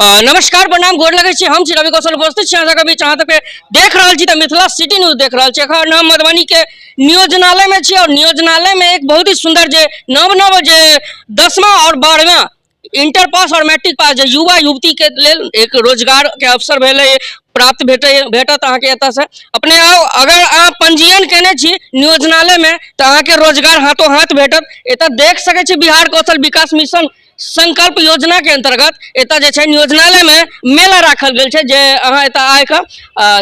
नमस्कार प्रणाम गोर लगे छी। हम छी रवि कौशल उपस्थित छी अहाँ बीच। अहाँ तक देख रहा छी तो मिथिला सिटी न्यूज देख रहा छी। अखन हम मधुबनी के नियोजनालय में छी और नियोजनालय में एक बहुत ही सुंदर जे नव जे 10वां और 12वां इंटर पास और मैट्रिक पास जे युवा युवती के लेल एक रोजगार के अवसर भेले प्राप्त भेटत अहाँ के एतऽ से अपने आओ। अगर अहाँ पंजीयन केने छी नियोजनालय में तो अहाँ के रोजगार हाथों हाथ भेटत। एतऽ देख सकै छी बिहार कौशल विकास मिशन संकल्प योजना के अंतर्गत एतऽ जे छै नियोजनालय में मेला राखल गेल छै जे अहाँ एतऽ आइ कऽ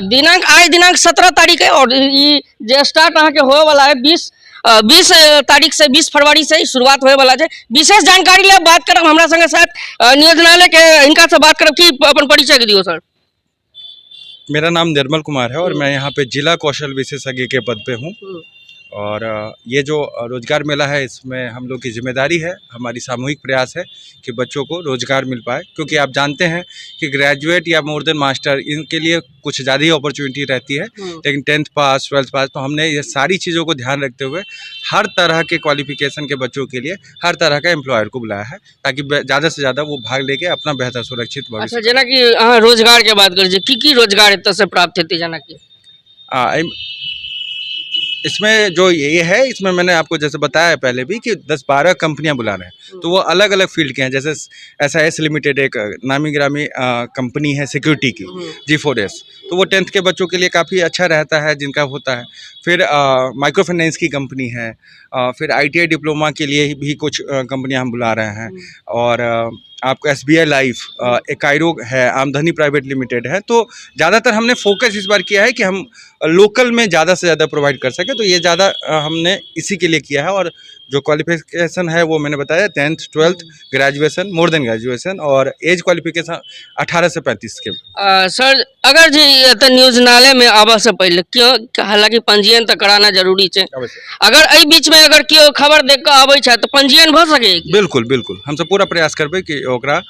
दिनांक 17 तारीख है और ई जे स्टार्ट अहाँ के होए वाला है 20 तारीख से 20 फरवरी से ही शुरुआत होए वाला है। विशेष जानकारी ले बात करब हमरा संगे साथ नियोजनालय के इनका से बात करब की अपन परिचय के दियो सर। मेरा नाम निर्मल कुमार है और मैं यहाँ पे जिला कौशल विशेषज्ञ के पद पे हूँ। और ये जो रोजगार मेला है इसमें हम लोग की जिम्मेदारी है, हमारी सामूहिक प्रयास है कि बच्चों को रोजगार मिल पाए, क्योंकि आप जानते हैं कि ग्रेजुएट या मोर देन मास्टर इनके लिए कुछ ज़्यादा ही अपॉर्चुनिटी रहती है, लेकिन 10th पास 12th पास तो हमने ये सारी चीज़ों को ध्यान रखते हुए हर तरह के क्वालिफिकेशन के बच्चों के लिए हर तरह का एम्प्लॉयर को बुलाया है ताकि ज़्यादा से ज़्यादा वो भाग लेके अपना बेहतर सुरक्षित भविष्य। अच्छा, जेना कि अहाँ रोजगार के बात करिए की रोजगार एतऽ से प्राप्त हेतै जेना कि इसमें जो ये है, इसमें मैंने आपको जैसे बताया पहले भी कि 10-12 कंपनियां बुला रहे हैं, तो वो अलग अलग फील्ड के हैं। जैसे SAS लिमिटेड एक नामी ग्रामी कंपनी है सिक्योरिटी की, G4S, तो वो 10th के बच्चों के लिए काफ़ी अच्छा रहता है जिनका होता है। फिर माइक्रो फाइनेंस की कंपनी है, फिर ITI डिप्लोमा के लिए भी कुछ कंपनियां हम बुला रहे हैं। और आपको SBI लाइफ, कायरो है, आमदनी प्राइवेट लिमिटेड है। तो ज़्यादातर हमने फोकस इस बार किया है कि हम लोकल में ज़्यादा से ज़्यादा प्रोवाइड कर सकें, तो ये ज़्यादा हमने इसी के लिए किया है। और जो क्वालिफिकेशन है वो मैंने बताया 10th 12th graduation, more than graduation, और एज क्वालिफिकेशन 18 से 35 के। सर अगर जे एतऽ नियोजनालय में आबऽ से पहले क्यों, हालांकि पंजीयन तो कराना जरूरी है, अगर एहि बीच में अगर केओ खबर देख कऽ आबै छै तो पंजीयन भऽ सकै? बिल्कुल बिल्कुल, हम सब पूरा प्रयास करबै कि ओकरा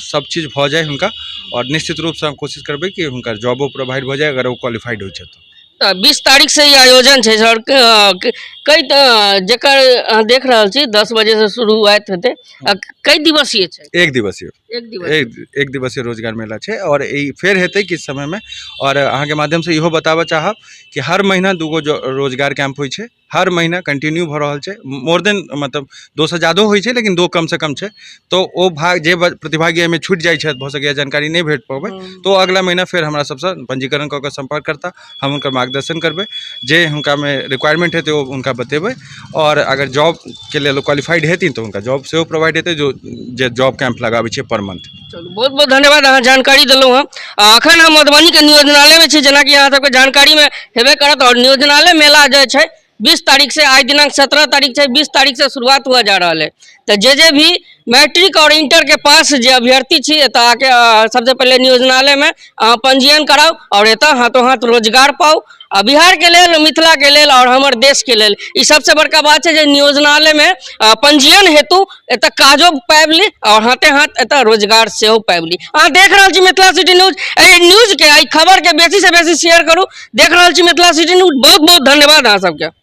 सब चीज़ भऽ जाए हुनका, और निश्चित रूप से हम कोशिश करबै कि हुनका जॉबो प्रोवाइड भऽ जाए अगर वो क्वालिफाइड होइ छै तो। 20 तारीख से ही आयोजन है सर। कई जेकर देख रहा छी 10 बजे से शुरुआत हेतै, कई दिवसीय है? एक दिवसीय रोजगार मेला है। और फेर हेतै किस समय में, और अहाँ के माध्यम से इहो बताबऽ चाहब कि हर महीना 2 गो रोजगार कैंप होइ छै, हर महीना कंटिन्यू भऽ रहल छै। मोर देन मतलब 2 से ज़्यादा होइ छै, लेकिन 2 कम से कम छै। तो वो जे प्रतिभागी एहिमे छूटि जाइ छै, भऽ सकैए जानकारी नहीं भेट पबै, तो अगला महीना फिर हमरा सबसे पंजीकरण कऽ के संपर्क करता, हम उनका मार्गदर्शन करबै, जे हुनका में रिक्वायरमेंट हेतै वो उनका बतेबै। और अगर जॉब के लिए क्वालिफाइड हेथिन तो उनका जॉब से प्रोवाइड हेतै, जो जॉब कैंप लगाबै छै पर मंथ। चलू बहुत बहुत धन्यवाद, अहाँ जानकारी देलहुँ हँ। अखन हम मधुबनी के नियोजनालय में छी, जेना कि अहाँ सबके जानकारी में हेबे करत। और नियोजनालय मेला जे छै 20 तारीख से, आज दिनांक 17 तारीख से 20 तारीख से शुरुआत हुआ जा रहा है। तो जे भी मैट्रिक और इंटर के पास जे अभ्यर्थी छी एतऽ आके सबसे पहले नियोजनालय में पंजीयन कराओ और एतऽ हाथों हाथ रोजगार पाओ। बिहार के लेल, मिथिला के लेल और हमर देश के लेल ई सबसे बड़का बात है जे नियोजनालय में पंजीयन हेतु एतऽ काजो पाबि और हाथे हाथ एतऽ रोजगार सेहो पाबि। अहाँ देख रहा छी मिथिला सिटी न्यूज। न्यूज के खबर के बेसी से बेसी शेयर करू। देख रहा छी मिथिला सिटी न्यूज। बहुत बहुत धन्यवाद अहाँ सबके।